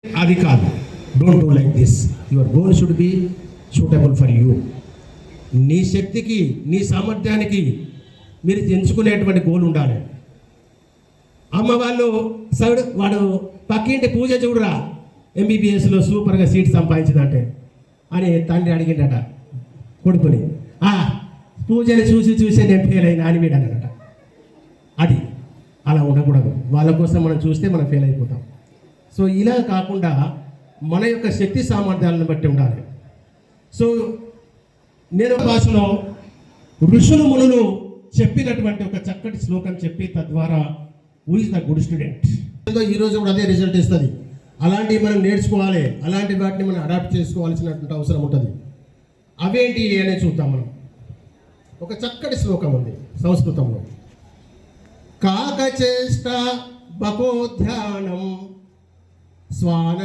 అది కాదు. Don't do like this. Your goal should be suitable for you. నీ శక్తికి, నీ సామర్థ్యానికి మీరు ఎంచుకునేటువంటి గోల్ ఉండాలి. అమ్మ వాళ్ళు సైడ్ వాడు పక్కింటి పూజ చూడరా ఎంబీబీఎస్లో సూపర్గా సీట్ సంపాదించిందంటే అని తండ్రి అడిగిండట కొడుకుని. పూజని చూసి చూసి నేను ఫెయిల్ అయినా అని వీడు అన్నట. అది అలా ఉండకూడదు. వాళ్ళ కోసం మనం చూస్తే మనం ఫెయిల్ అయిపోతాం. సో ఇలా కాకుండా మన యొక్క శక్తి సామర్థ్యాలను బట్టి ఉండాలి. సో నేను భాషలో ఋషులు మునులు చెప్పినటువంటి ఒక చక్కటి శ్లోకం చెప్పి తద్వారా who is the good student. ఈరోజు కూడా అదే రిజల్ట్ ఇస్తుంది. అలాంటివి మనం నేర్చుకోవాలి, అలాంటి వాటిని మనం అడాప్ట్ చేసుకోవాల్సినటువంటి అవసరం ఉంటుంది. అవేంటి అనేది చూద్దాం మనం. ఒక చక్కటి శ్లోకం ఉంది సంస్కృతంలో. కాకచేష్ట బకోధ్యానం శ్వాన